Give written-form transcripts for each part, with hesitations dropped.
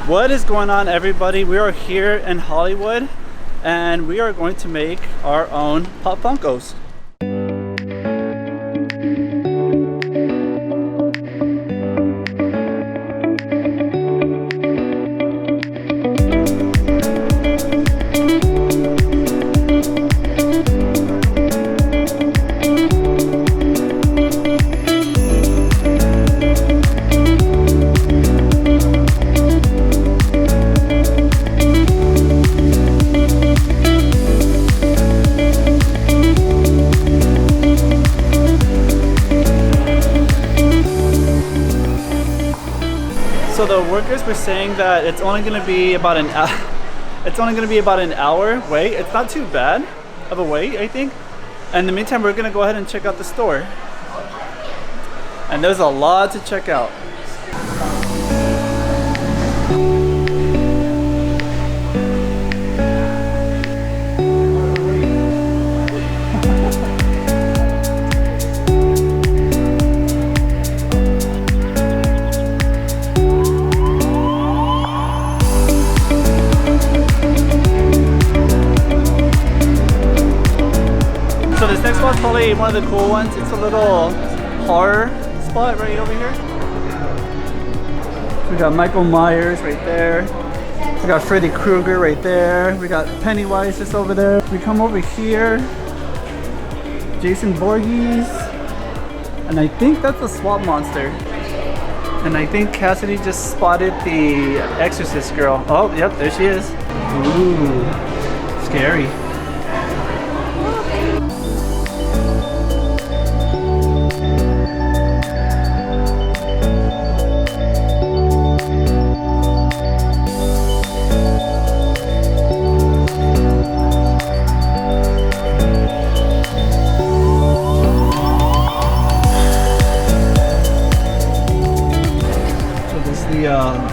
What is going on, everybody? We are here in Hollywood and we are going to make our own Pop Funkos. So the workers were saying that it's only going to be about an hour wait. It's not too bad of a wait, I think. And in the meantime, we're going to go ahead and check out the store. And there's a lot to check out. So this next one's probably one of the cool ones. It's a little horror spot right over here. We got Michael Myers right there. We got Freddy Krueger right there. We got Pennywise just over there. We come over here. Jason Voorhees. And I think that's a swamp monster. And I think Cassidy just spotted the Exorcist girl. Oh, yep, there she is. Ooh, scary.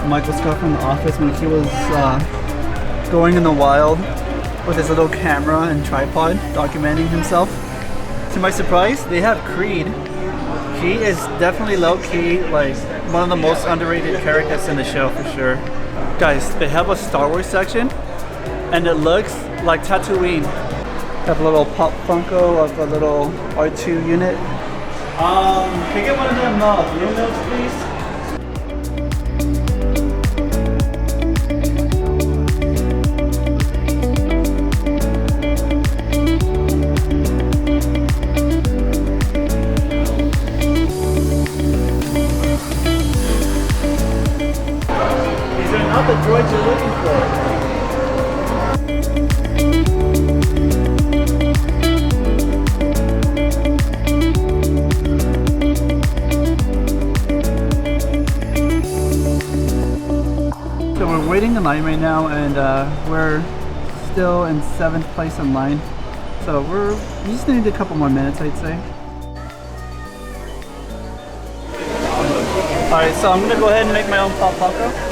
Michael Scott from The Office when he was going in the wild with his little camera and tripod documenting himself. To my surprise, they have Creed. He is definitely low-key like one of the most underrated characters in the show for sure. Guys, they have a Star Wars section and it looks like Tatooine. Have a little Pop Funko of a little R2 unit. Can I get one of them blue notes, please? Not the droids you're looking for. So we're waiting in line right now, and we're still in 7th place in line. So we just need a couple more minutes, I'd say. Alright, so I'm gonna go ahead and make my own Pop Funko.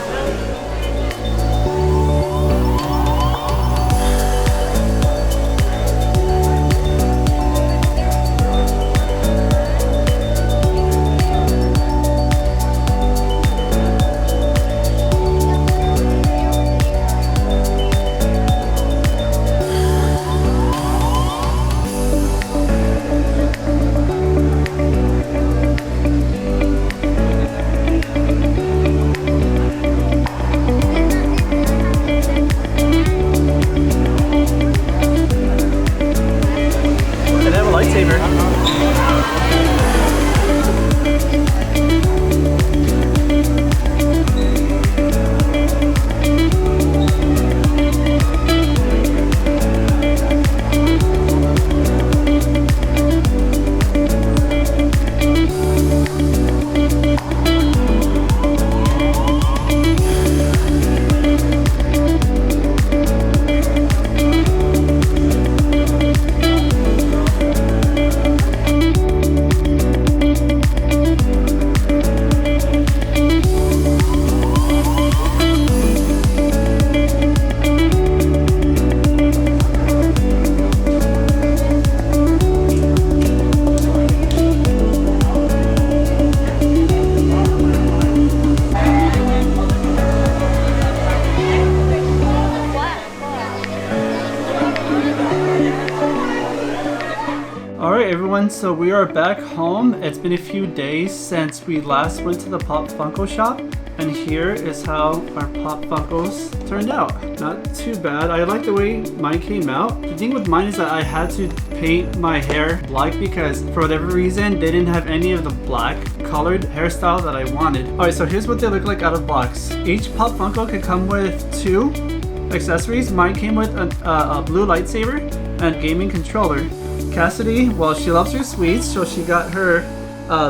everyone, so we are back home. It's been a few days since we last went to the Pop Funko shop, and here is how our Pop Funkos turned out. Not too bad. I like the way mine came out. The thing with mine is that I had to paint my hair black because for whatever reason they didn't have any of the black colored hairstyle that I wanted. Alright, so here's what they look like out of box. Each Pop Funko could come with 2 accessories. Mine came with a blue lightsaber and gaming controller. Cassidy, well, she loves her sweets, so she got her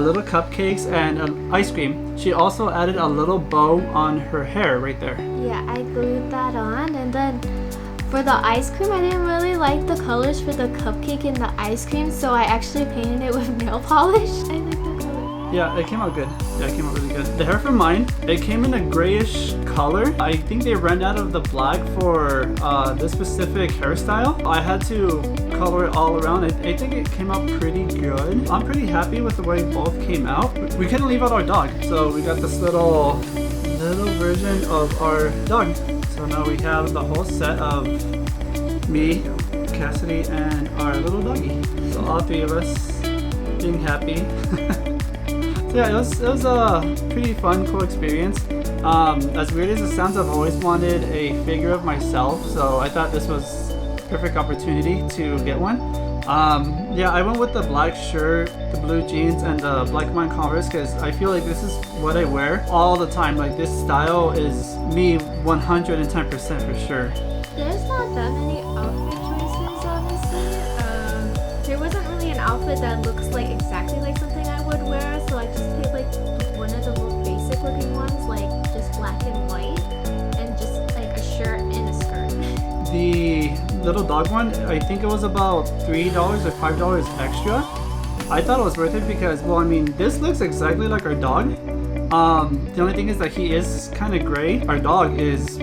little cupcakes and ice cream. She also added a little bow on her hair right there. Yeah, I glued that on, and then for the ice cream, I didn't really like the colors for the cupcake and the ice cream, so I actually painted it with nail polish. I like the color. Yeah, it came out good. Yeah, it came out really good. The hair for mine, it came in a grayish color. I think they ran out of the black for this specific hairstyle. I had to color it all around. I think it came out pretty good. I'm pretty happy with the way both came out. We couldn't leave out our dog, so we got this little version of our dog. So now we have the whole set of me, Cassidy, and our little doggy. So all 3 of us being happy. So yeah, it was a pretty fun, cool experience. As weird as it sounds, I've always wanted a figure of myself, so I thought this was a perfect opportunity to get one. Yeah, I went with the black shirt, the blue jeans, and the black mine Converse because I feel like this is what I wear all the time. Like, this style is me 110% for sure. There's not that many outfit choices, honestly. There wasn't really an outfit that looks like exactly like something I would wear, so I just picked like one of the most basic looking ones, like just black and white, and just like a shirt and a skirt. The little dog one, I think it was about $3 or $5 extra. I thought it was worth it because, well, I mean, this looks exactly like our dog. The only thing is that he is kind of gray. Our dog is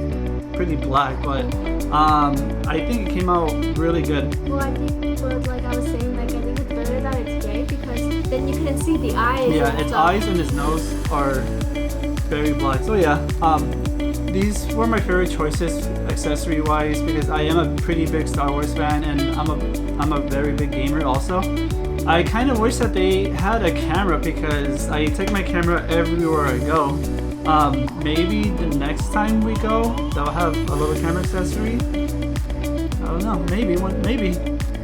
pretty black, but I think it came out really good. Well, I think, but like I was saying, like I think it's better that it's gray because then you can see the eyes. Yeah, its eyes and his nose are very black. So yeah, these were my favorite choices accessory wise because I am a pretty big Star Wars fan and I'm a very big gamer also. I kind of wish that they had a camera because I take my camera everywhere I go. Maybe the next time we go, they'll have a little camera accessory. I don't know, maybe. I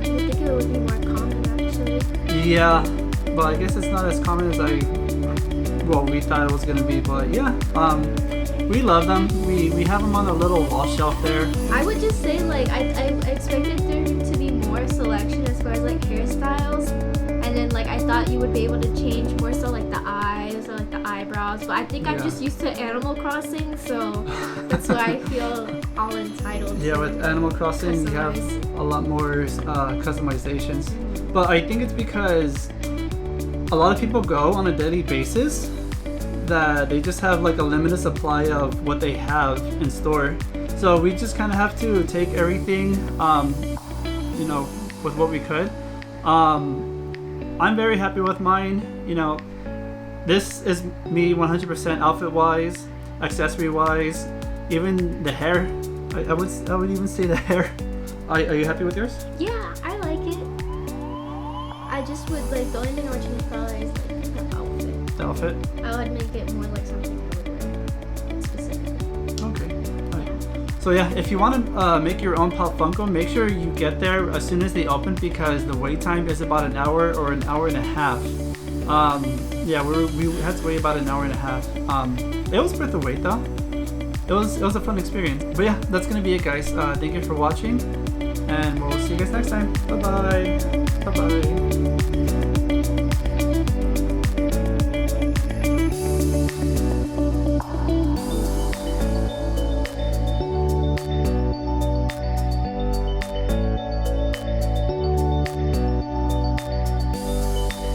think it would be more common actually. Yeah, but I guess it's not as common as we thought it was gonna be. But yeah, we love them. We have them on a little wall shelf there. I would just say like I expected there to be more selection as far as like hairstyles, and then like I thought you would be able to change more so like the eyes or like the eyebrows, but I think I'm just used to Animal Crossing, so that's why I feel all entitled. Yeah, with Animal Crossing you have a lot more customizations, but I think it's because a lot of people go on a daily basis that they just have like a limited supply of what they have in store. So we just kind of have to take everything, you know, with what we could. I'm very happy with mine. You know, this is me 100% outfit wise, accessory wise, even the hair. I would even say the hair. Are you happy with yours? Yeah, I like it. I just would like the only thing I would change probably is like the outfit. The outfit? I would make it more like something I would wear specifically. Okay. Right. So yeah, if you want to make your own Pop Funko, make sure you get there as soon as they open because the wait time is about an hour or an hour and a half. Yeah, we had to wait about an hour and a half. It was worth the wait though. It was a fun experience. But yeah, that's gonna be it, guys. Thank you for watching, and we'll see you guys next time. Bye bye. Bye bye.